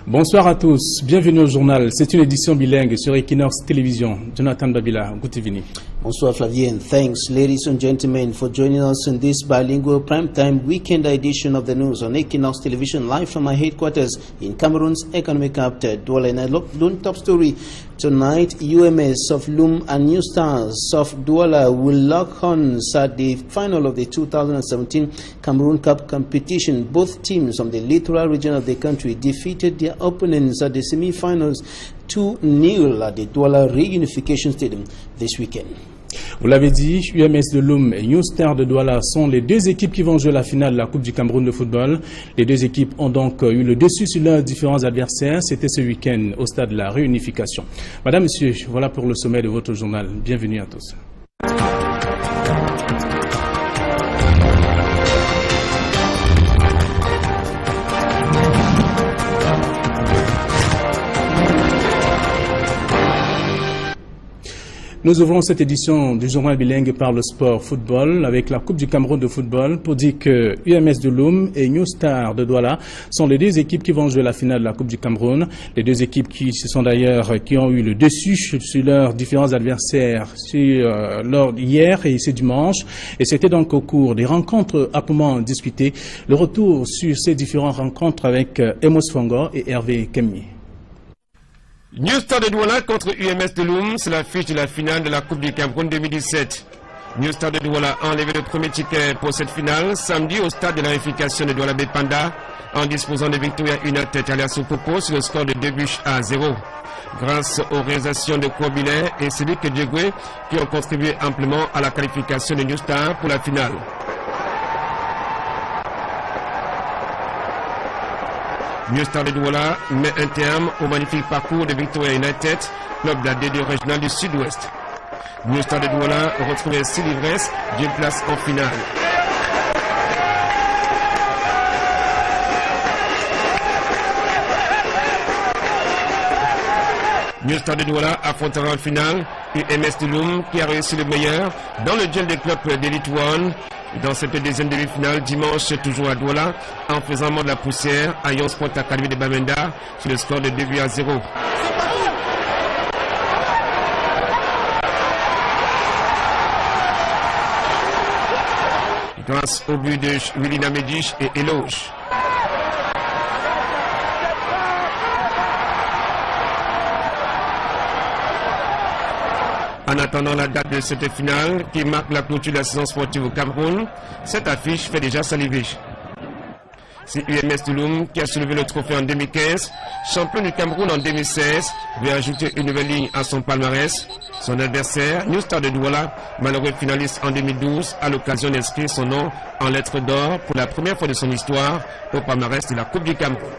Bonsoir à tous, bienvenue au journal. C'est une édition bilingue sur Equinox Télévision. Jonathan Babila, good evening. Bonsoir Flavien, thanks ladies and gentlemen for joining us in this bilingual primetime weekend edition of the news on Equinox Television, live from my headquarters in Cameroon's economic capital, Douala. And I look top story tonight. UMS of Loom and New Stars of Douala will lock horns at the final of the 2017 Cameroon Cup competition. Both teams from the littoral region of the country defeated their opponents at the semi-finals 2-0 at the Douala Reunification Stadium this weekend. Vous l'avez dit, UMS de Loum et New Star de Douala sont les deux équipes qui vont jouer la finale de la Coupe du Cameroun de football. Les deux équipes ont donc eu le dessus sur leurs différents adversaires. C'était ce week-end au stade de la Réunification. Madame, Monsieur, voilà pour le sommet de votre journal. Bienvenue à tous. Nous ouvrons cette édition du journal bilingue par le sport football avec la Coupe du Cameroun de football pour dire que UMS de Loum et New Star de Douala sont les deux équipes qui vont jouer la finale de la Coupe du Cameroun. Les deux équipes qui ont eu le dessus sur leurs différents adversaires hier et ce dimanche. Et c'était donc au cours des rencontres âprement disputées. Le retour sur ces différentes rencontres avec Emos Fongo et Hervé Kemi. New Star de Douala contre UMS de Loum, c'est l'affiche de la finale de la Coupe du Cameroun 2017. New Star de Douala a enlevé le premier ticket pour cette finale samedi au stade de la Réunification de Douala Bepanda en disposant de Victoria United alias Popo sur le score de 2-0. Grâce aux réalisations de Kouabilé et Cédric Djegoué qui ont contribué amplement à la qualification de New Star pour la finale. New Star de Douala met un terme au magnifique parcours de Victoria United, club de la D2 régionale du Sud-Ouest. New Star de Douala retrouvait 6 livresses d'une place en finale. New Star de Douala affrontera en finale UMS de Loum qui a réussi le meilleur dans le duel des clubs d'Elite One. Dans cette deuxième demi-finale, dimanche, toujours à Douala, en faisant mort de la poussière à Yon Sport Academy de Bamenda sur le score de 2-0. Grâce au but de Willina Medish et Eloge. En attendant la date de cette finale qui marque la clôture de la saison sportive au Cameroun, cette affiche fait déjà saliver. C'est UMS de Loum qui a soulevé le trophée en 2015, champion du Cameroun en 2016, veut ajouter une nouvelle ligne à son palmarès. Son adversaire, New Star de Douala, malheureux finaliste en 2012, a l'occasion d'inscrire son nom en lettres d'or pour la première fois de son histoire au palmarès de la Coupe du Cameroun.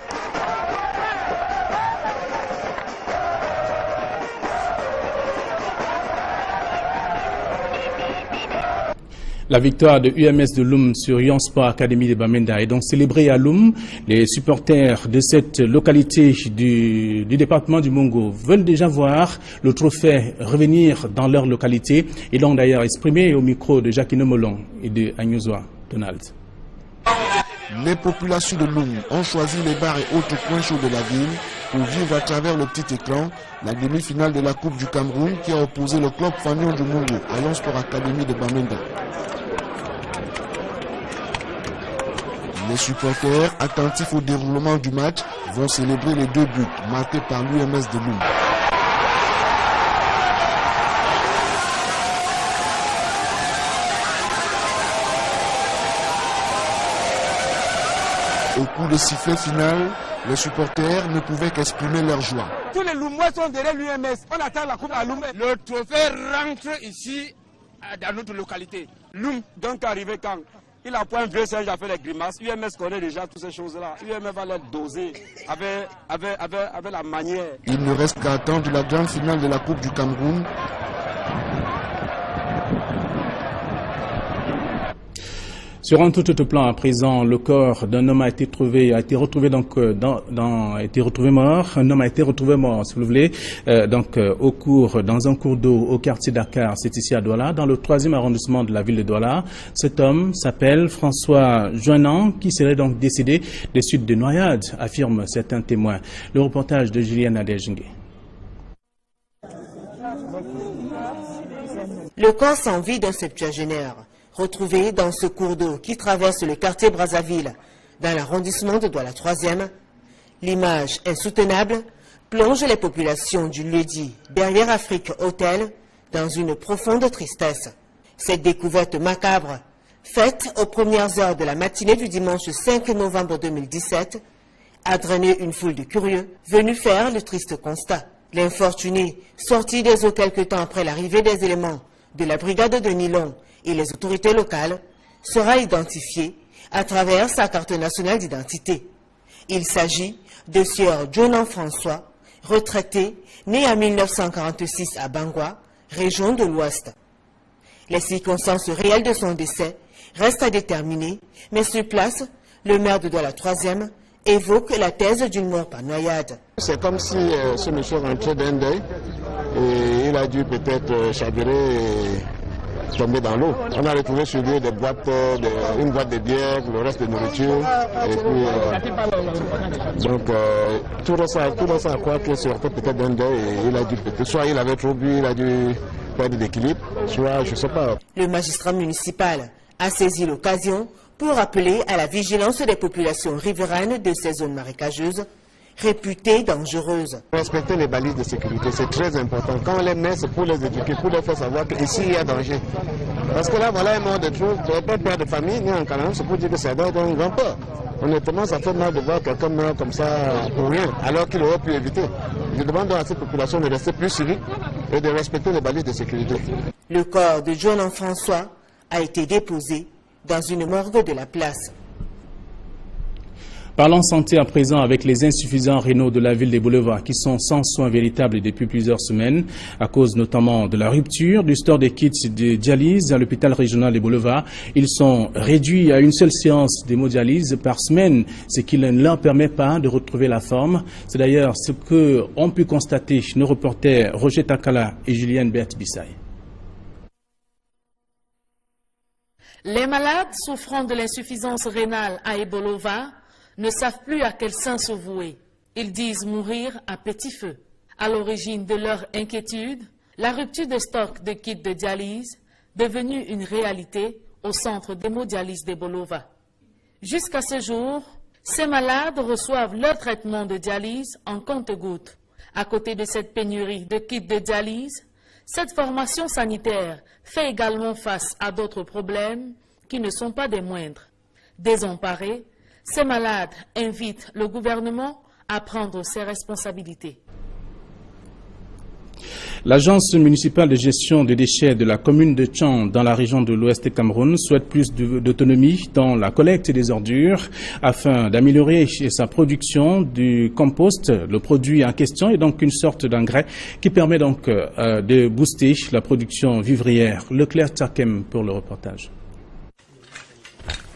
La victoire de UMS de Loum sur Yon Sport Academy de Bamenda est donc célébrée à Loum. Les supporters de cette localité du département du Mongo veulent déjà voir le trophée revenir dans leur localité. Ils l'ont d'ailleurs exprimé au micro de Jacquino Molon et de Agnozoa Donald. Les populations de Loum ont choisi les bars et autres points chauds de la ville pour vivre à travers le petit écran la demi-finale de la Coupe du Cameroun qui a opposé le club Fagnon du Mongo à Yon Sport Academy de Bamenda. Les supporters, attentifs au déroulement du match, vont célébrer les 2 buts marqués par l'UMS de Loum. Au coup de sifflet final, les supporters ne pouvaient qu'exprimer leur joie. Tous les Loumois sont derrière l'UMS. On attend la coupe à Loum. Le trophée rentre ici, dans notre localité. Loum, donc arrivé quand il a point un vieux singe à faire les grimaces. UMS connaît déjà toutes ces choses-là. UMS va les doser avec la manière. Il ne reste qu'à attendre la grande finale de la Coupe du Cameroun. Sur un tout autre plan, à présent, le corps d'un homme a été retrouvé mort. Un homme a été retrouvé mort, si vous voulez, dans un cours d'eau au quartier Dakar, c'est ici à Douala, dans le 3e arrondissement de la ville de Douala. Cet homme s'appelle François Joinan, qui serait donc décédé des suites de noyades, affirment certains témoins. Le reportage de Juliana Adejingue. Le corps sans vie d'un septuagénaire, retrouvé dans ce cours d'eau qui traverse le quartier Brazzaville, dans l'arrondissement de Douala 3e, l'image insoutenable plonge les populations du lieu-dit Berrière Afrique Hôtel dans une profonde tristesse. Cette découverte macabre, faite aux premières heures de la matinée du dimanche 5 novembre 2017, a drainé une foule de curieux venus faire le triste constat. L'infortuné, sorti des eaux quelque temps après l'arrivée des éléments de la brigade de Nilon et les autorités locales, sera identifié à travers sa carte nationale d'identité. Il s'agit de Sieur Joinan François, retraité, né en 1946 à Bangwa, région de l'Ouest. Les circonstances réelles de son décès restent à déterminer, mais sur place, le maire de Douala 3e évoque la thèse d'une mort par noyade. C'est comme si ce monsieur rentrait d'un deuil et il a dû peut-être chavirer et tomber dans l'eau. On a retrouvé sur lui des boîtes, une boîte de bière, le reste de nourriture. Et puis, tout ça à croire qu'il sortait peut-être d'un deuil et il a dû peut-être, soit il avait trop bu, il a dû perdre d'équilibre, soit je ne sais pas. Le magistrat municipal a saisi l'occasion pour rappeler à la vigilance des populations riveraines de ces zones marécageuses, réputées dangereuses. Respecter les balises de sécurité, c'est très important. Quand on les met, c'est pour les éduquer, pour les faire savoir qu'ici, il y a danger. Parce que là, voilà un mort de trop, pas père de famille, ni en Cameroun, c'est pour dire que ça doit être un grand peur. Honnêtement, ça fait mal de voir quelqu'un meurt comme ça pour rien, alors qu'il aurait pu éviter. Je demande à cette population de rester plus civique et de respecter les balises de sécurité. Le corps de Joinan François a été déposé dans une morgue de la place. Parlons santé à présent avec les insuffisants rénaux de la ville des Boulevards qui sont sans soins véritables depuis plusieurs semaines à cause notamment de la rupture du store des kits de dialyse à l'hôpital régional des Boulevards. Ils sont réduits à une seule séance d'hémodialyse par semaine, ce qui ne leur permet pas de retrouver la forme. C'est d'ailleurs ce qu'ont pu constater nos reporters Roger Takala et Julienne Berthe-Bissaï. Les malades souffrant de l'insuffisance rénale à Ebolova ne savent plus à quel sein se vouer. Ils disent mourir à petit feu. À l'origine de leur inquiétude, la rupture de stock de kits de dialyse, devenue une réalité au centre d'hémodialyse d'Ebolova. Jusqu'à ce jour, ces malades reçoivent leur traitement de dialyse en compte-gouttes. À côté de cette pénurie de kits de dialyse, cette formation sanitaire fait également face à d'autres problèmes qui ne sont pas des moindres. Désemparés, ces malades invitent le gouvernement à prendre ses responsabilités. L'agence municipale de gestion des déchets de la commune de Tchang dans la région de l'Ouest du Cameroun souhaite plus d'autonomie dans la collecte des ordures afin d'améliorer sa production du compost. Le produit en question est donc une sorte d'engrais qui permet donc de booster la production vivrière. Leclerc Tchakem pour le reportage.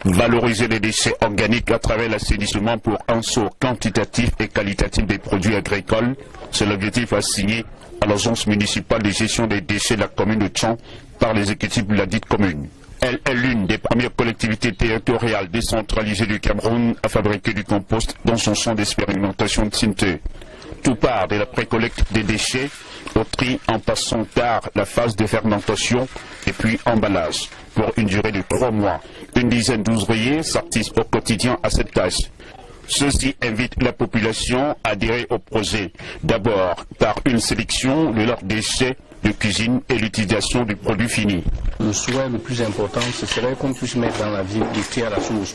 Valoriser les déchets organiques à travers l'assainissement pour un saut quantitatif et qualitatif des produits agricoles, c'est l'objectif assigné à l'agence municipale de gestion des déchets de la commune de Tchang par les équipes de la dite commune. Elle est l'une des premières collectivités territoriales décentralisées du Cameroun à fabriquer du compost dans son champ d'expérimentation de Tinte. Tout part de la précollecte des déchets au tri en passant par la phase de fermentation et puis emballage. Pour une durée de 3 mois, une dizaine d'ouvriers s'artisent au quotidien à cette tâche. Ceux-ci invitent la population à adhérer au projet, d'abord par une sélection de leurs déchets de cuisine et l'utilisation du produit fini. Le souhait le plus important, ce serait qu'on puisse mettre dans la ville du tri à la source.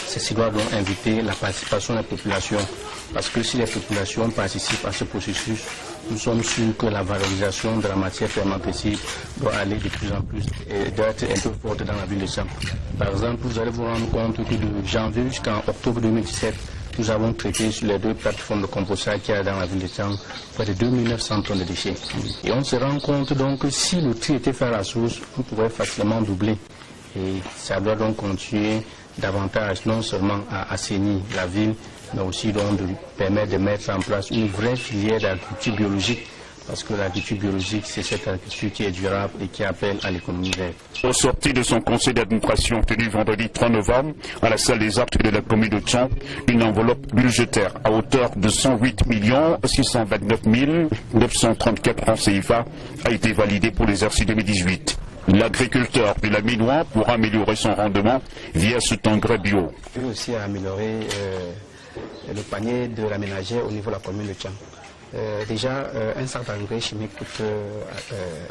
Ceci doit donc inviter la participation des populations, parce que si les populations participent à ce processus, nous sommes sûrs que la valorisation de la matière fermentescible doit aller de plus en plus et doit être un peu forte dans la ville de Tchang. Par exemple, vous allez vous rendre compte que de janvier jusqu'en octobre 2017, nous avons traité sur les 2 plateformes de compostage qu'il y a dans la ville de Tchang près de 2900 tonnes de déchets. Et on se rend compte donc que si le tri était fait à la source, on pourrait facilement doubler Et ça doit donc continuer davantage, non seulement à assainir la ville, mais aussi donc de permettre de mettre en place une vraie filière d'agriculture biologique. Parce que l'agriculture biologique, c'est cette agriculture qui est durable et qui appelle à l'économie verte. Au sorti de son conseil d'administration tenu vendredi 3 novembre à la salle des actes de la commune de Tchon, une enveloppe budgétaire à hauteur de 108 629 934 francs CFA a été validée pour l'exercice 2018. L'agriculteur de la Minois pourra améliorer son rendement via cet engrais bio. Il peut aussi améliorer le panier de la ménagère au niveau de la commune de Tchon. Déjà, un sac d'engrais chimique coûte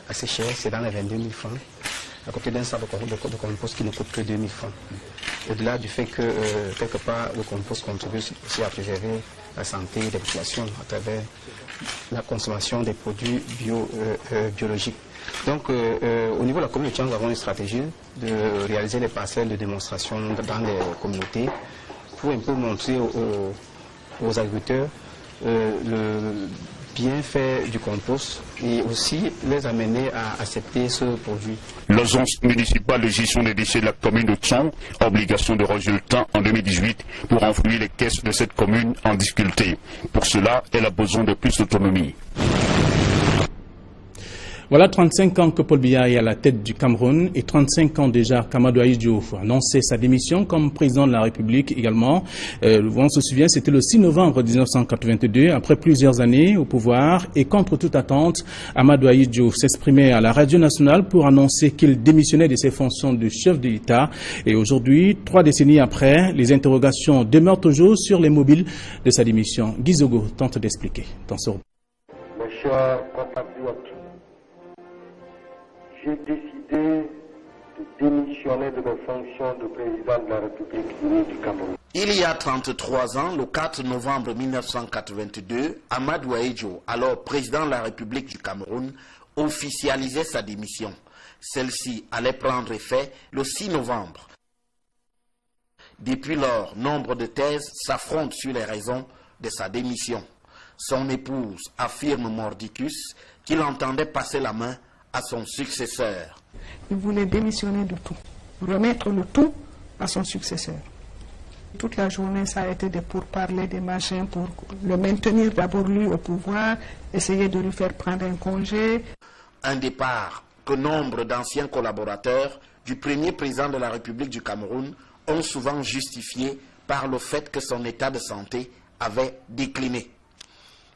assez cher, c'est dans les 22 000 francs, à côté d'un sac de compost qui ne coûte que 2 000 francs. Au-delà du fait que, quelque part, le compost contribue aussi à préserver la santé des populations à travers la consommation des produits biologiques. Donc, au niveau de la commune de Tchon, nous avons une stratégie de réaliser les parcelles de démonstration dans les communautés pour un peu montrer aux agriculteurs le bienfait du compost et aussi les amener à accepter ce produit. L'agence municipale de gestion des déchets de la commune de Tchon a obligation de résultat en 2018 pour renflouer les caisses de cette commune en difficulté. Pour cela, elle a besoin de plus d'autonomie. Voilà 35 ans que Paul Biya est à la tête du Cameroun et 35 ans déjà qu'Amadou Ahidjo a annoncé sa démission comme président de la République également. On se souvient, c'était le 6 novembre 1982, après plusieurs années au pouvoir et contre toute attente, Amadou Ahidjo s'exprimait à la radio nationale pour annoncer qu'il démissionnait de ses fonctions de chef de l'État. Et aujourd'hui, 3 décennies après, les interrogations demeurent toujours sur les mobiles de sa démission. Guy Zogo tente d'expliquer dans ce... J'ai décidé de démissionner de mes fonctions de président de la République unie du Cameroun. Il y a 33 ans, le 4 novembre 1982, Amadou Ahidjo, alors président de la République du Cameroun, officialisait sa démission. Celle-ci allait prendre effet le 6 novembre. Depuis lors, nombre de thèses s'affrontent sur les raisons de sa démission. Son épouse affirme mordicus qu'il entendait passer la main à son successeur. Il voulait démissionner de tout, remettre le tout à son successeur. Toute la journée, ça a été des pourparlers, des machins pour le maintenir d'abord lui au pouvoir, essayer de lui faire prendre un congé. Un départ que nombre d'anciens collaborateurs du premier président de la République du Cameroun ont souvent justifié par le fait que son état de santé avait décliné.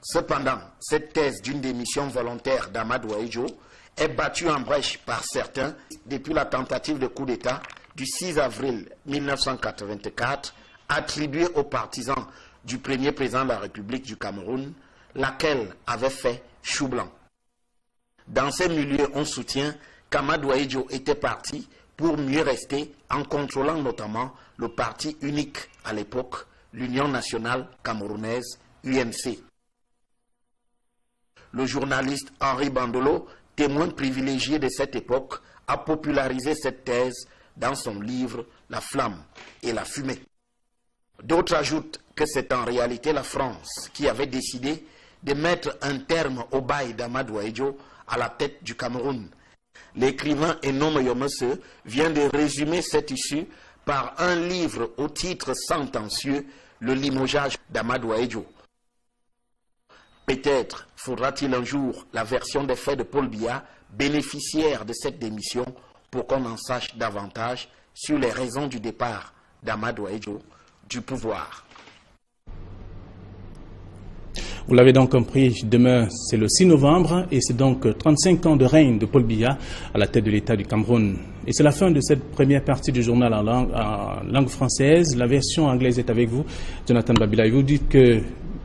Cependant, cette thèse d'une démission volontaire d'Amadou Ahidjo est battue en brèche par certains depuis la tentative de coup d'État du 6 avril 1984 attribuée aux partisans du premier président de la République du Cameroun, laquelle avait fait chou blanc. Dans ces milieux, on soutient qu'Amadou Ahidjo était parti pour mieux rester en contrôlant notamment le parti unique à l'époque, l'Union nationale camerounaise, UNC. Le journaliste Henri Bandolo, témoin privilégié de cette époque, a popularisé cette thèse dans son livre « La flamme et la fumée ». D'autres ajoutent que c'est en réalité la France qui avait décidé de mettre un terme au bail d'Amadou Ahidjo à la tête du Cameroun. L'écrivain Enom Yomese vient de résumer cette issue par un livre au titre sentencieux, Le limogeage d'Amadou Ahidjo. Peut-être faudra-t-il un jour la version des faits de Paul Biya, bénéficiaire de cette démission, pour qu'on en sache davantage sur les raisons du départ d'Amadou Ahidjo du pouvoir. Vous l'avez donc compris, demain c'est le 6 novembre et c'est donc 35 ans de règne de Paul Biya à la tête de l'État du Cameroun. Et c'est la fin de cette première partie du journal en langue française. La version anglaise est avec vous, Jonathan Babila. Et vous dites que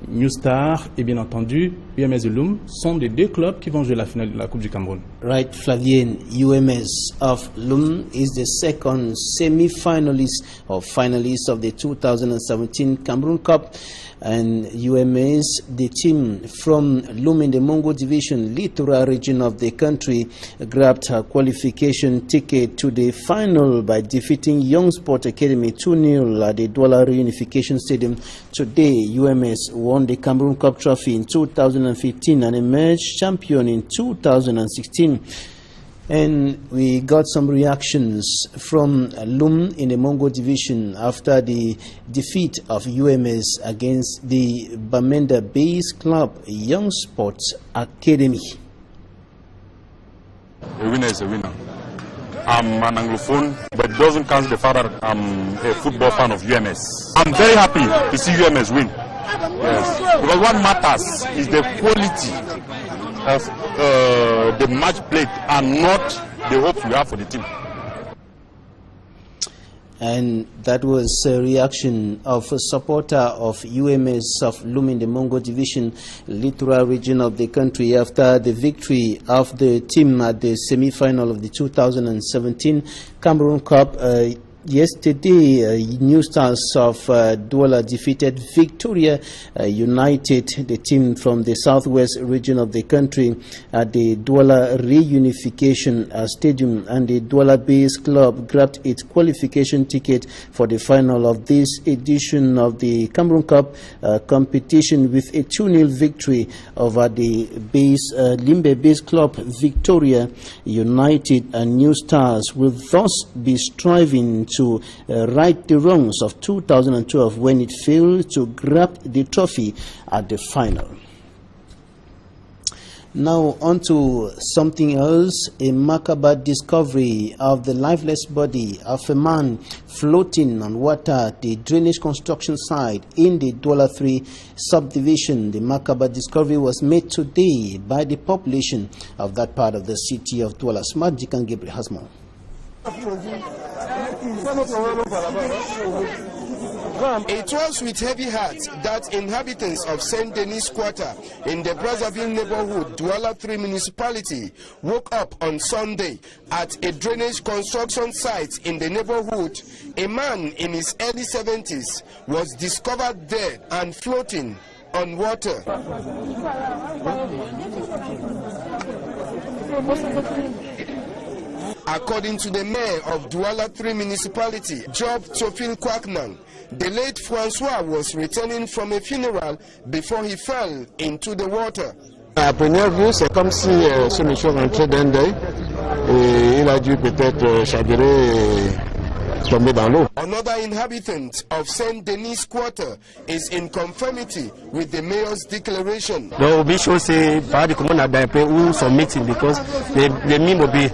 New Star et bien entendu UMS de Loum sont les 2 clubs qui vont jouer la finale de la Coupe du Cameroun. Right, Flavien, UMS of Loum is the second semi-finalist or finalist of the 2017 Cameroon Cup. And UMS, the team from Loum in the Mongo Division, littoral region of the country, grabbed a qualification ticket to the final by defeating Young Sport Academy 2-0 at the Douala Reunification Stadium. Today, UMS won the Cameroon Cup trophy in 2015 and emerged champion in 2016. And we got some reactions from Lum in the Mongo division after the defeat of UMS against the Bamenda Base Club Young Sports Academy. A winner is a winner. I'm an Anglophone, but it doesn't count the fact that I'm a football fan of UMS. I'm very happy to see UMS win. Yes, because what matters is the quality of the match played and not the hopes we have for the team. And that was a reaction of a supporter of UMS of Lum in the Mongo division, littoral region of the country, after the victory of the team at the semi-final of the 2017 Cameroon Cup. Yesterday, New Stars of Douala defeated Victoria United, the team from the southwest region of the country, at the Douala Reunification Stadium, and the Douala Base Club grabbed its qualification ticket for the final of this edition of the Cameroon Cup competition with a 2-0 victory over the Limbe Base Club. Victoria United and New Stars will thus be striving to right the wrongs of 2012 when it failed to grab the trophy at the final. Now on to something else, a macabre discovery of the lifeless body of a man floating on water at the drainage construction site in the Douala 3 subdivision. The macabre discovery was made today by the population of that part of the city of Douala. Smart Jikan Gabriel has more. It was with heavy hearts that inhabitants of Saint Denis Quarter in the Brazzaville neighborhood, Douala 3 municipality, woke up on Sunday at a drainage construction site in the neighborhood. A man in his early 70s was discovered dead and floating on water. According to the mayor of Douala 3 municipality, Job Tofil Kwaknang, the late Francois was returning from a funeral before he fell into the water. À première vue, c'est comme si ce monsieur rentrait d'un deuil et il a dû peut-être chavirer et tomber dans l'eau. Another inhabitant of Saint Denis Quarter is in conformity with the mayor's declaration. Donc, big show c'est pas de comment on a d'après où son meeting because the mimo be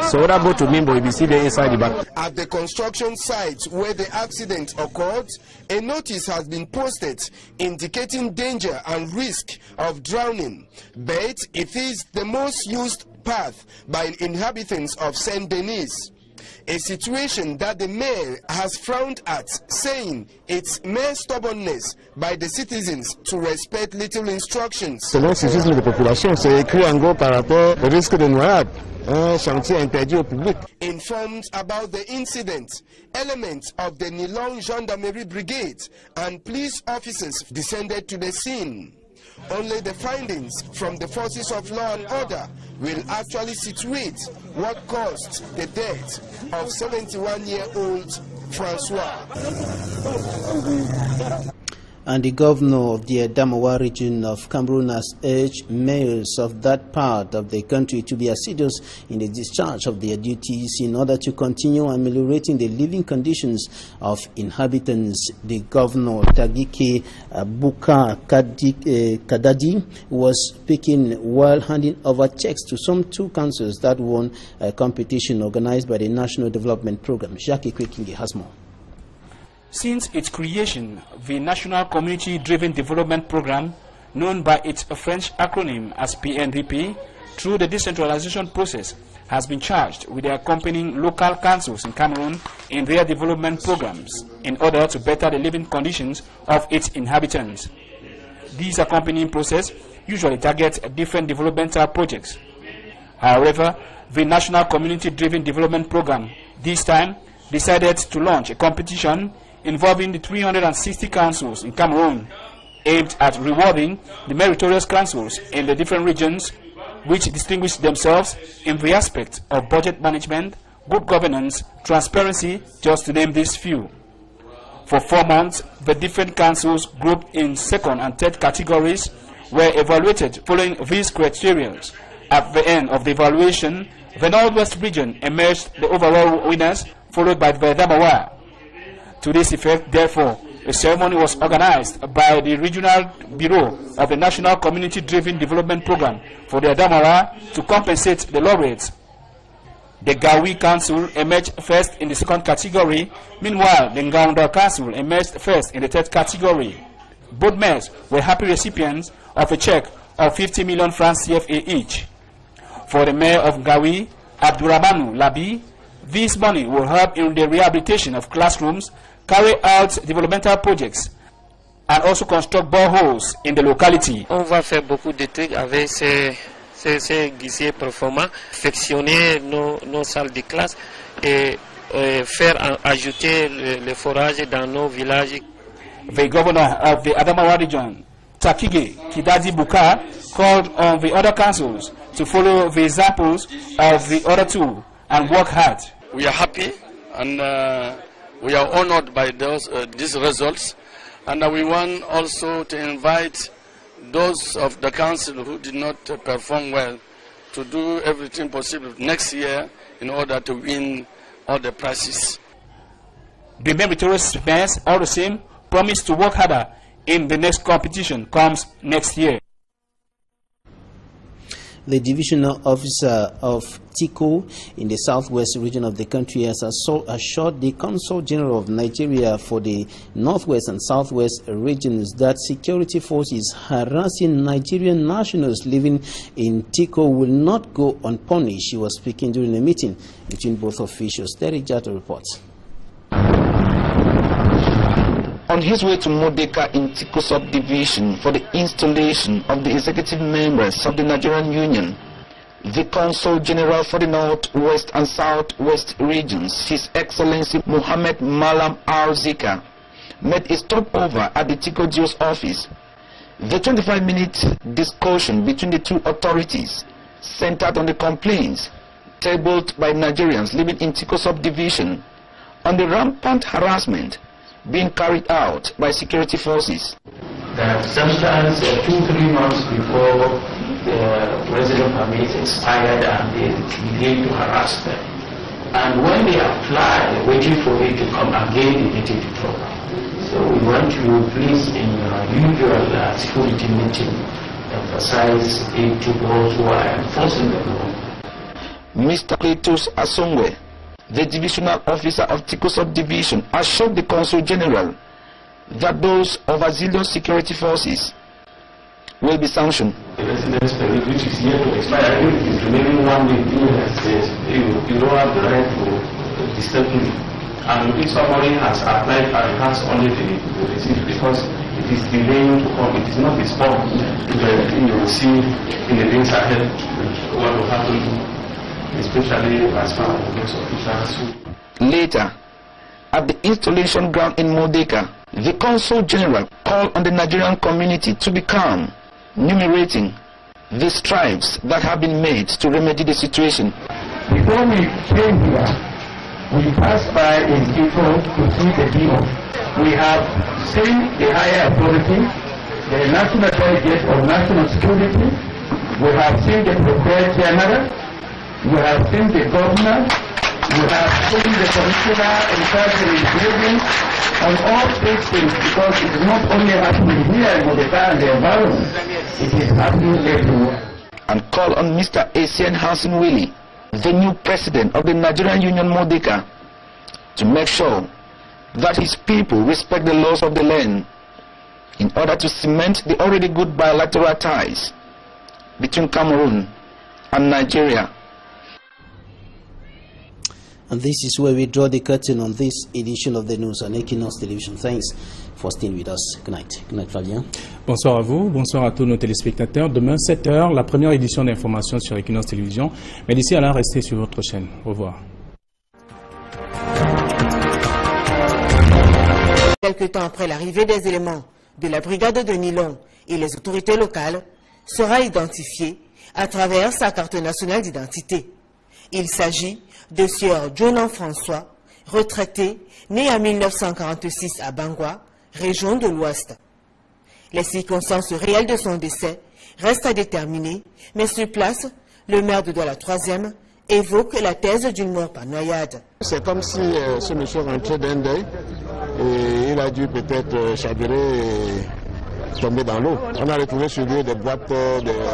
so about to mimo be see the inside the back. At the construction site where the accident occurred, a notice has been posted indicating danger and risk of drowning, but it is the most used path by inhabitants of Saint Denis. A situation that the mayor has frowned at, saying it's mere stubbornness by the citizens to respect little instructions. Selon le civisme de population, c'est écrit en gros par rapport au risque de noyade. Un chantier interdit au public. Informed about the incident, elements of the Nilong Gendarmerie Brigade and police officers descended to the scene. Only the findings from the forces of law and order will actually situate what caused the death of 71-year-old Francois. And the governor of the Adamawa region of Cameroon has urged mayors of that part of the country to be assiduous in the discharge of their duties in order to continue ameliorating the living conditions of inhabitants. The governor, Tagike Buka Kadadi, was speaking while handing over checks to some 2 councils that won a competition organized by the National Development Program. Jackie Kwekinge has more. Since its creation, the National Community-Driven Development Program, known by its French acronym as PNDP, through the decentralization process, has been charged with accompanying local councils in Cameroon in their development programs in order to better the living conditions of its inhabitants. These accompanying process usually targets different developmental projects. However, the National Community-Driven Development Program this time decided to launch a competition involving the 360 councils in Cameroon, aimed at rewarding the meritorious councils in the different regions which distinguish themselves in the aspect of budget management, good governance, transparency, just to name these few. For 4 months, the different councils grouped in 2nd and 3rd categories were evaluated following these criteria. At the end of the evaluation, The Northwest region emerged the overall winners, followed by the Adamawa. To this effect, therefore, a ceremony was organized by the Regional Bureau of the National Community-Driven Development Program for the Adamawa to compensate the laureates. The Gawi Council emerged first in the second category. Meanwhile, the Ngaunda Council emerged first in the third category. Both mayors were happy recipients of a check of 50 million francs CFA each. For the mayor of Gawi, Abdurrahmanu Labi, this money will help in the rehabilitation of classrooms, carry out developmental projects, and also construct boreholes in the locality. On va faire beaucoup de trucs avec ces guichets performants, perfectionner nos salles de classe et faire ajouter les forages dans nos villages. The governor of the Adamawa region, Takige Kidadi Buka, called on the other councils to follow the examples of the other two and work hard. We are happy and we are honored by these results, and we want also to invite those of the council who did not perform well to do everything possible next year in order to win all the prizes. The meritorious mayors, all the same, promise to work harder in the next competition comes next year. The divisional officer of TICO in the southwest region of the country has assured the Consul General of Nigeria for the northwest and southwest regions that security forces harassing Nigerian nationals living in TICO will not go unpunished. He was speaking during a meeting between both officials. Derek Jato reports. On his way to Modeka in Tiko subdivision for the installation of the executive members of the Nigerian Union, the Consul General for the North, West and Southwest regions, His Excellency Mohammed Malam Al-Zika, made a stopover at the Tiko GO's office. The 25-minute discussion between the two authorities centered on the complaints tabled by Nigerians living in Tiko subdivision on the rampant harassment being carried out by security forces. That sometimes 2-3 months before the resident permit expired and they begin to harass them. And when they apply, they're waiting for it to come again, they get it trouble. So we want you please in your usual security meeting emphasize it to those who are enforcing the law. Mr. Cletus Asongwe, the divisional officer of Tiko subdivision, assured the Consul General that those of Azilio security forces will be sanctioned. The residence permit which is yet to expire, is remaining 1 week, you don't have the right to disturb me. And if somebody has applied and has only the receipt because it is delaying to come, it is not his fault. You will see in the days ahead what will happen, especially as far as the next officials. Later, at the installation ground in Modeka, the Consul General called on the Nigerian community to be calm, enumerating the strides that have been made to remedy the situation. Before we came here, we passed by in Tiko to see the demo. We have seen the higher authority, the national delegate of national security. We have seen the Procurator General. We have seen the governor. We have seen the commissioner in charge of the building on all these things, because it is not only happening here in Modeka and the environment, it is happening everywhere. And call on Mr. Essien Hansen Willie, the new president of the Nigerian Union Modeka, to make sure that his people respect the laws of the land in order to cement the already good bilateral ties between Cameroon and Nigeria. And this is where we draw the curtain on this edition of the news on Equinox Television. Thanks for staying with us. Good night. Good night, Flavien. Bonsoir à vous, bonsoir à tous nos téléspectateurs. Demain, 7h, la première édition d'information sur Equinox Télévision. Mais d'ici à là, restez sur votre chaîne. Au revoir. Quelque temps après l'arrivée des éléments de la brigade de Nilon et les autorités locales, sera identifié à travers sa carte nationale d'identité. Il s'agit de Sieur Jonan François, retraité, né en 1946 à Bangwa, région de l'Ouest. Les circonstances réelles de son décès restent à déterminer, mais sur place, le maire de Douala 3e évoque la thèse d'une mort par noyade. C'est comme si ce monsieur rentrait d'un deuil et il a dû peut-être chavirer et tomber dans l'eau. On a retrouvé sur lui des boîtes,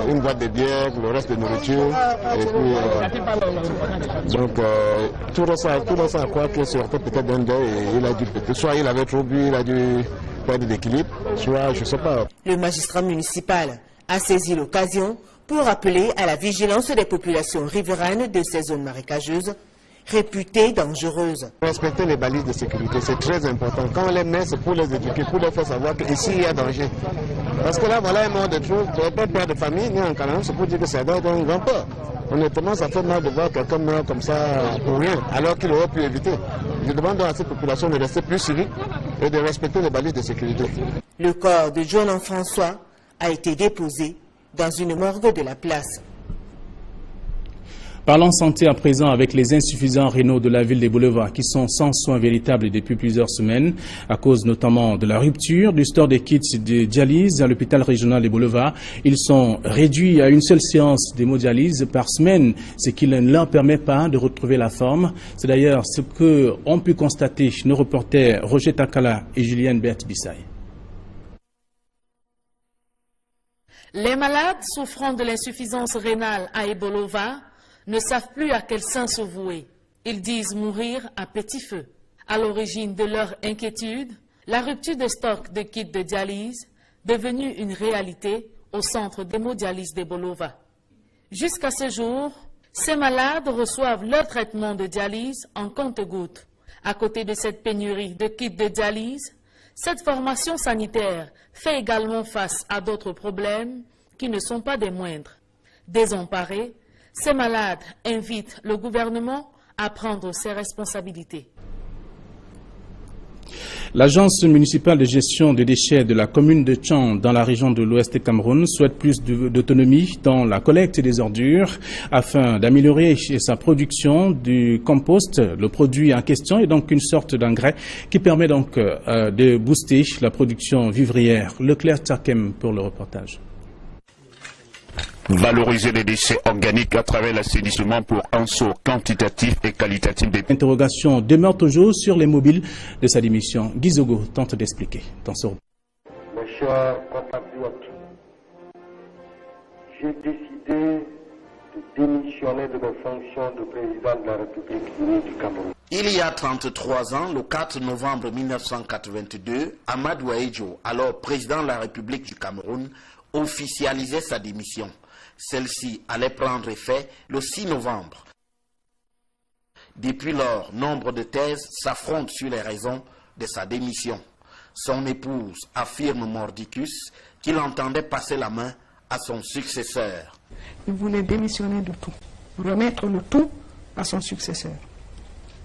une boîte de bière, le reste de nourriture. Et puis, donc tout ça à croire qu'il sortait peut-être d'un deuil et il a dû peut-être, soit il avait trop bu, il a dû perdre d'équilibre, soit je ne sais pas. Le magistrat municipal a saisi l'occasion pour appeler à la vigilance des populations riveraines de ces zones marécageuses, réputées dangereuses. Respecter les balises de sécurité, c'est très important. Quand on les met, c'est pour les éduquer, pour leur faire savoir qu'ici, il y a danger. Parce que là, voilà un mort de trop, pas père de famille, ni en Cameroun, c'est pour dire que ça doit être un grand peur. Honnêtement, ça fait mal de voir quelqu'un mourir comme ça pour rien, alors qu'il aurait pu éviter. Je demande à cette population de rester plus civique et de respecter les balises de sécurité. Le corps de John François a été déposé dans une morgue de la place. Parlons santé à présent avec les insuffisants rénaux de la ville des Boulevards qui sont sans soins véritables depuis plusieurs semaines à cause notamment de la rupture du store des kits de dialyse à l'hôpital régional des Boulevards. Ils sont réduits à une seule séance d'hémodialyse par semaine, ce qui ne leur permet pas de retrouver la forme. C'est d'ailleurs ce que ont pu constater nos reporters Roger Takala et Julienne Berthe-Bissaï. Les malades souffrant de l'insuffisance rénale à Ebolova ne savent plus à quel sein se vouer. Ils disent mourir à petit feu. À l'origine de leur inquiétude, la rupture de stock de kits de dialyse, devenue une réalité au centre d'hémodialyse d'Ebolova. Jusqu'à ce jour, ces malades reçoivent leur traitement de dialyse en compte-gouttes. À côté de cette pénurie de kits de dialyse, cette formation sanitaire fait également face à d'autres problèmes qui ne sont pas des moindres. Désemparés, ces malades invitent le gouvernement à prendre ses responsabilités. L'agence municipale de gestion des déchets de la commune de Tchang dans la région de l'Ouest du Cameroun souhaite plus d'autonomie dans la collecte des ordures afin d'améliorer sa production du compost. Le produit en question est donc une sorte d'engrais qui permet donc de booster la production vivrière. Leclerc Tchakem pour le reportage. Valoriser les déchets organiques à travers l'assainissement pour un saut quantitatif et qualitatif des... L'interrogation demeure toujours sur les mobiles de sa démission. Guizogo tente d'expliquer dans ce reportage. Mes chers compatriotes, j'ai décidé de démissionner de mes fonctions de président de la République unie du Cameroun. Il y a 33 ans, le 4 novembre 1982, Amadou Ahidjo, alors président de la République du Cameroun, officialisait sa démission. Celle-ci allait prendre effet le 6 novembre. Depuis lors, nombre de thèses s'affrontent sur les raisons de sa démission. Son épouse affirme mordicus qu'il entendait passer la main à son successeur. Il voulait démissionner de tout, remettre le tout à son successeur.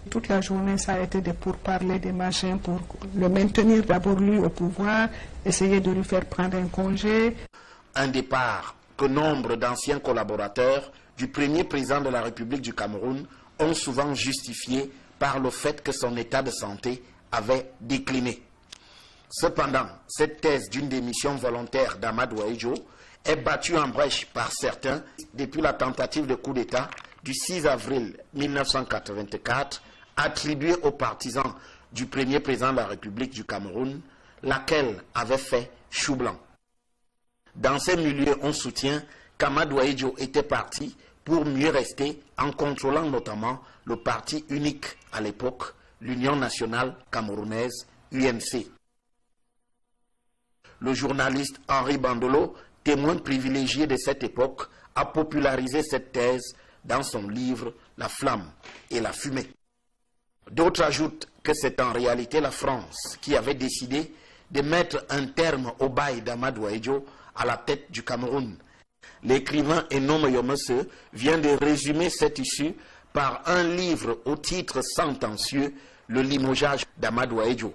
Toute la journée, ça a été des pourparlers, des machins pour le maintenir d'abord lui au pouvoir, essayer de lui faire prendre un congé. Un départ que nombre d'anciens collaborateurs du premier président de la République du Cameroun ont souvent justifié par le fait que son état de santé avait décliné. Cependant, cette thèse d'une démission volontaire d'Amadou Ahidjo est battue en brèche par certains depuis la tentative de coup d'État du 6 avril 1984 attribuée aux partisans du premier président de la République du Cameroun, laquelle avait fait chou blanc. Dans ces milieux, on soutient qu'Amadou Ahidjo était parti pour mieux rester en contrôlant notamment le parti unique à l'époque, l'Union nationale camerounaise, UNC. Le journaliste Henri Bandolo, témoin privilégié de cette époque, a popularisé cette thèse dans son livre « La flamme et la fumée ». D'autres ajoutent que c'est en réalité la France qui avait décidé de mettre un terme au bail d'Amadou Ahidjo à la tête du Cameroun. L'écrivain Enome Yomese vient de résumer cette issue par un livre au titre sentencieux, Le limogeage d'Amadou Ahidjo.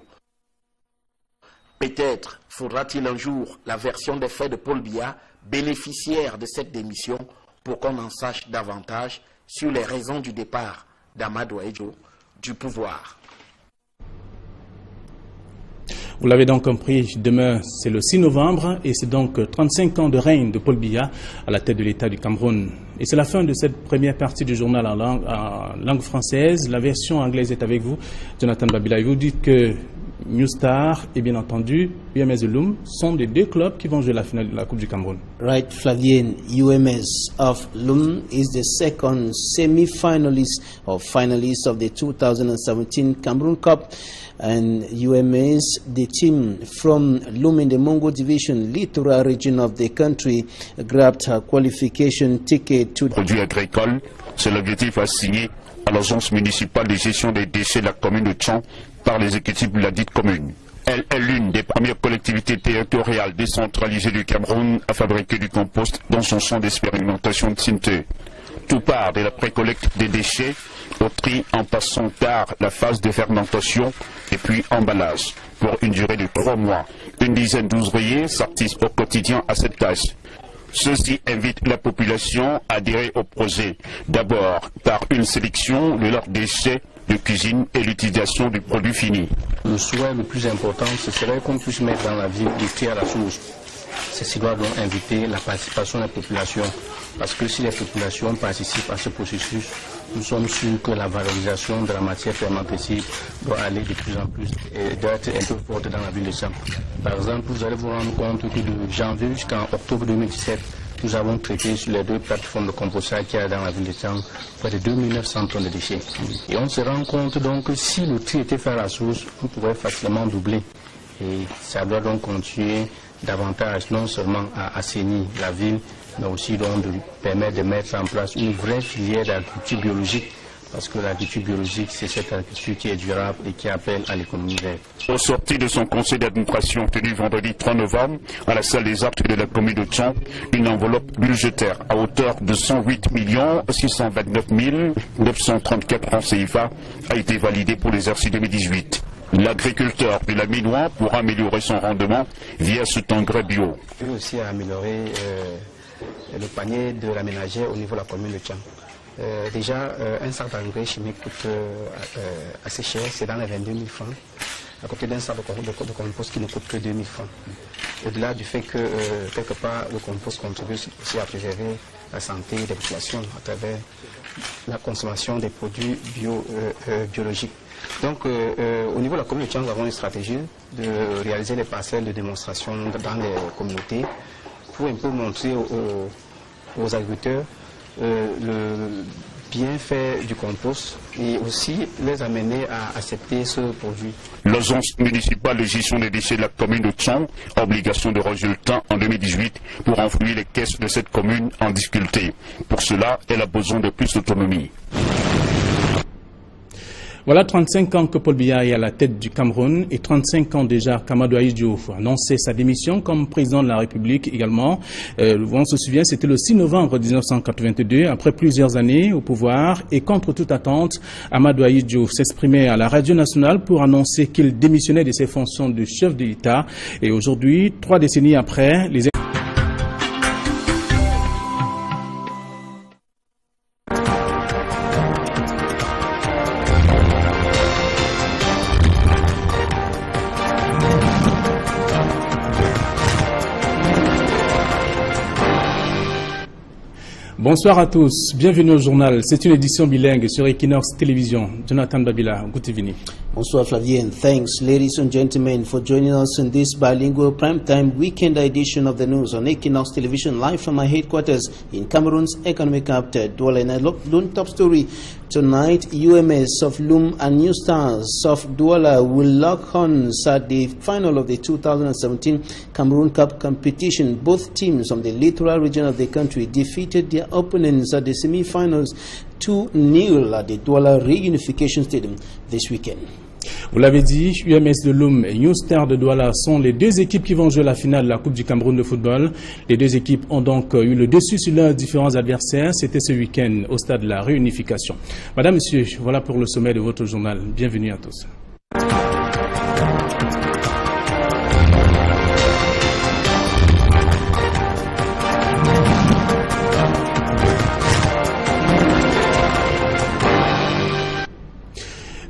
Peut-être faudra-t-il un jour la version des faits de Paul Biya, bénéficiaire de cette démission, pour qu'on en sache davantage sur les raisons du départ d'Amadou Ahidjo du pouvoir. Vous l'avez donc compris, demain c'est le 6 novembre et c'est donc 35 ans de règne de Paul Biya à la tête de l'État du Cameroun. Et c'est la fin de cette première partie du journal en langue française. La version anglaise est avec vous, Jonathan Babila. Et vous dites que New Star et bien entendu UMS de Loum sont les deux clubs qui vont jouer la finale de la Coupe du Cameroun. Right, Flavien, UMS of Loum is the second semi-finalist or finalist of the 2017 Cameroon Cup. And UMS, the team from Loum in the Mongo Division, littoral region of the country, grabbed a qualification ticket to... Produits agricoles, c'est l'objectif assigné à l'agence municipale de gestion des déchets de la commune de Tchang par les exécutifs de la dite commune. Elle est l'une des premières collectivités territoriales décentralisées du Cameroun à fabriquer du compost dans son champ d'expérimentation de Sinte. Tout part de la précollecte des déchets au tri en passant par la phase de fermentation et puis emballage. Pour une durée de 3 mois, une dizaine d'ouvriers s'artisent au quotidien à cette tâche. Ceux-ci invitent la population à adhérer au projet, d'abord par une sélection de leurs déchets de cuisine et l'utilisation du produit fini. Le souhait le plus important, ce serait qu'on puisse mettre dans la ville du tri à la source. Ceci doit donc inviter la participation de la population, parce que si les populations participent à ce processus, nous sommes sûrs que la valorisation de la matière fermentescible doit aller de plus en plus et doit être un peu forte dans la ville de Tchang. Par exemple, vous allez vous rendre compte que de janvier jusqu'en octobre 2017, nous avons traité sur les 2 plateformes de compostage qu'il y a dans la ville de Tchang près de 2900 tonnes de déchets. Et on se rend compte donc que si le tri était fait à la source, on pourrait facilement doubler. Et ça doit donc continuer davantage, non seulement à assainir la ville, mais aussi donc de permettre de mettre en place une vraie filière d'agriculture biologique. Parce que l'agriculture biologique, c'est cette agriculture qui est durable et qui appelle à l'économie verte. Au sorti de son conseil d'administration tenu vendredi 3 novembre à la salle des actes de la commune de Tchang, une enveloppe budgétaire à hauteur de 108 629 934 francs CFA a été validée pour l'exercice 2018. L'agriculteur de la Minois pourra améliorer son rendement via cet engrais bio. Il peut aussi améliorer le panier de la ménagère au niveau de la commune de Tchang. Déjà, un sac d'engrais chimique coûte assez cher, c'est dans les 22 000 francs, à côté d'un sac de compost qui ne coûte que 2 000 francs. Au-delà du fait que, quelque part, le compost contribue aussi à préserver la santé des populations à travers la consommation des produits biologiques. Donc, au niveau de la commune de Tchang, nous avons une stratégie de réaliser des parcelles de démonstration dans les communautés pour un peu montrer aux agriculteurs le bienfait du compost et aussi les amener à accepter ce produit. L'agence municipale de gestion des déchets de la commune de Tchang a obligation de résultat en 2018 pour enflouer les caisses de cette commune en difficulté. Pour cela, elle a besoin de plus d'autonomie. Voilà 35 ans que Paul Biya est à la tête du Cameroun et 35 ans déjà qu'Amadou Ahidjo Diouf a annoncé sa démission comme président de la République également. On se souvient, c'était le 6 novembre 1982, après plusieurs années au pouvoir et contre toute attente, Amadou Ahidjo Diouf s'exprimait à la radio nationale pour annoncer qu'il démissionnait de ses fonctions de chef de l'État. Et aujourd'hui, 3 décennies après, les Bonsoir à tous, bienvenue au journal. C'est une édition bilingue sur Equinox Télévision. Jonathan Babila, good evening. Bonsoir Flavien. Thanks ladies and gentlemen for joining us in this bilingual primetime weekend edition of the news on Equinox Television live from my headquarters in Cameroon's economic capital, Douala. And I look top story. Tonight, UMS of Loum and New Stars of Douala will lock horns at the final of the 2017 Cameroon Cup competition. Both teams from the littoral region of the country defeated their opponents at the semi-finals 2-0 at the Douala Reunification Stadium this weekend. Vous l'avez dit, UMS de Loum et New Star de Douala sont les 2 équipes qui vont jouer la finale de la Coupe du Cameroun de football. Les 2 équipes ont donc eu le dessus sur leurs différents adversaires. C'était ce week-end au stade de la Réunification. Madame, Monsieur, voilà pour le sommet de votre journal. Bienvenue à tous.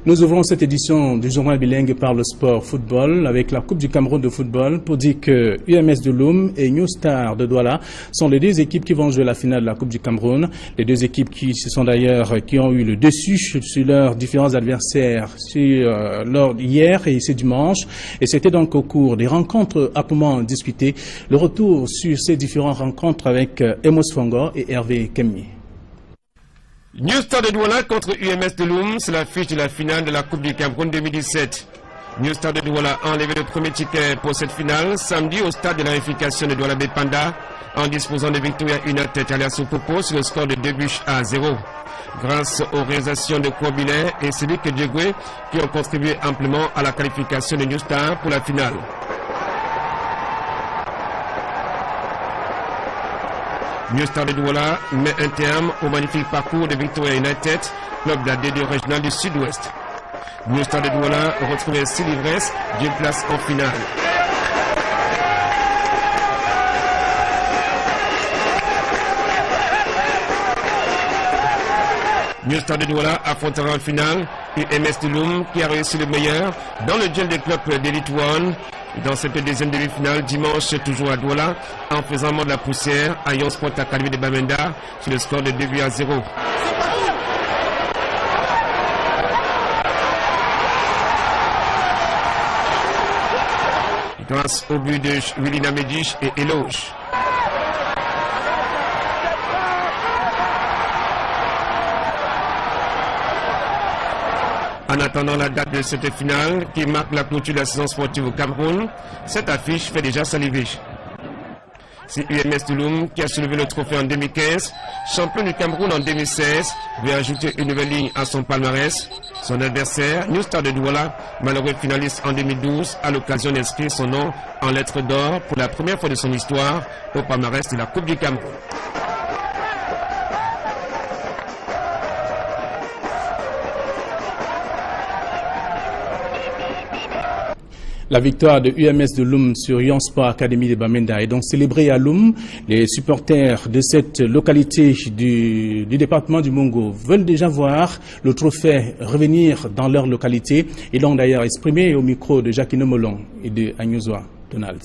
Nous ouvrons cette édition du journal bilingue par le sport football avec la Coupe du Cameroun de football pour dire que UMS de Loum et New Star de Douala sont les deux équipes qui vont jouer la finale de la Coupe du Cameroun. Les deux équipes qui ont eu le dessus sur leurs différents adversaires hier et ce dimanche. Et c'était donc au cours des rencontres âprement discutées. Le retour sur ces différentes rencontres avec Emos Fongo et Hervé Kemi. New Star de Douala contre UMS de Loum, c'est l'affiche de la finale de la Coupe du Cameroun 2017. New Star de Douala a enlevé le premier ticket pour cette finale samedi au stade de la réunification de Douala Bepanda en disposant de Victoria United alias Popo sur le score de 2-0. Grâce aux réalisations de Kouabilé et Cédric Djegoué qui ont contribué amplement à la qualification de New Star pour la finale. New Star de Douala met un terme au magnifique parcours de Victoria United, club de la D2 régionale du Sud-Ouest. New Star de Douala retrouvait 6 livresses d'une place en finale. New Star de Douala affrontera en finale UMS de Loum qui a réussi le meilleur dans le duel des clubs d'Elite One. Dans cette deuxième demi-finale, dimanche, toujours à Douala, en faisant mort de la poussière à Yon Sport Academy de Bamenda sur le score de 2-0. Grâce au but de Willy Namedish et Eloge. En attendant la date de cette finale qui marque la clôture de la saison sportive au Cameroun, cette affiche fait déjà saliver. C'est UMS de Loum qui a soulevé le trophée en 2015, champion du Cameroun en 2016, veut ajouter une nouvelle ligne à son palmarès. Son adversaire, New Star de Douala, malheureux finaliste en 2012, a l'occasion d'inscrire son nom en lettres d'or pour la première fois de son histoire au palmarès de la Coupe du Cameroun. La victoire de UMS de Loum sur Yon Sport Academy de Bamenda est donc célébrée à Loum. Les supporters de cette localité du département du Mungo veulent déjà voir le trophée revenir dans leur localité. Ils l'ont d'ailleurs exprimé au micro de Jacquino Molon et de Agnozoa Donald.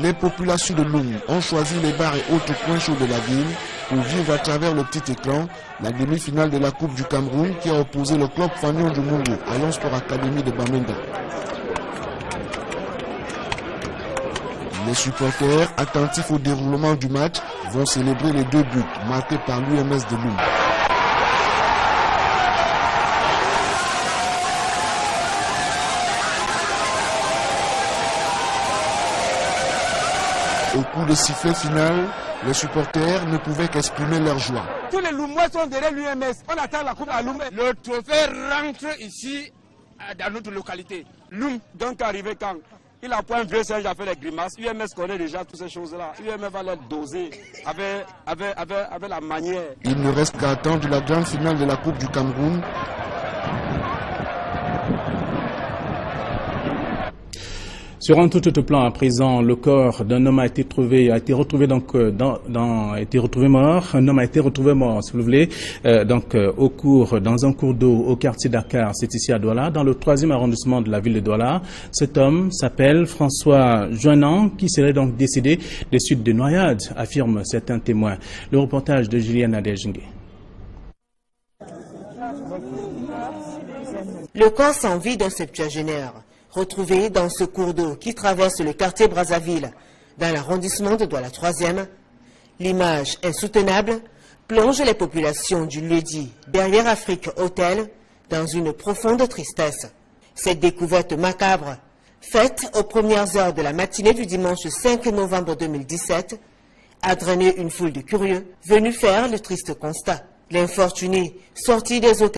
Les populations de Loum ont choisi les bars et autres coins chauds de la ville pour vivre à travers le petit écran la demi-finale de la Coupe du Cameroun qui a opposé le club Fanion du Mungo à Yon Sport Academy de Bamenda. Les supporters, attentifs au déroulement du match, vont célébrer les 2 buts marqués par l'UMS de Loum. Au coup de sifflet final, les supporters ne pouvaient qu'exprimer leur joie. Tous les Loumois sont derrière l'UMS. On attend la coupe à Loum. Le trophée rentre ici dans notre localité. Loum, donc arrivé quand il a point vieux singe à faire les grimaces. UMS connaît déjà toutes ces choses-là. UMS va les doser avec la manière. Il ne reste qu'à attendre la grande finale de la Coupe du Cameroun. Sur un tout autre plan, à présent, le corps d'un homme a été retrouvé mort. Un homme a été retrouvé mort, si vous voulez, dans un cours d'eau au quartier Dakar, c'est ici à Douala, dans le 3e arrondissement de la ville de Douala. Cet homme s'appelle François Joinan, qui serait donc décédé des suites de noyades, affirment certains témoins. Le reportage de Juliana Adejingue. Le corps sans vie d'un septuagénaire, retrouvé dans ce cours d'eau qui traverse le quartier Brazzaville, dans l'arrondissement de Douala 3e, l'image insoutenable plonge les populations du lieu-dit Derrière Afrique Hôtel dans une profonde tristesse. Cette découverte macabre, faite aux premières heures de la matinée du dimanche 5 novembre 2017, a drainé une foule de curieux venus faire le triste constat. L'infortuné, sorti des hôtels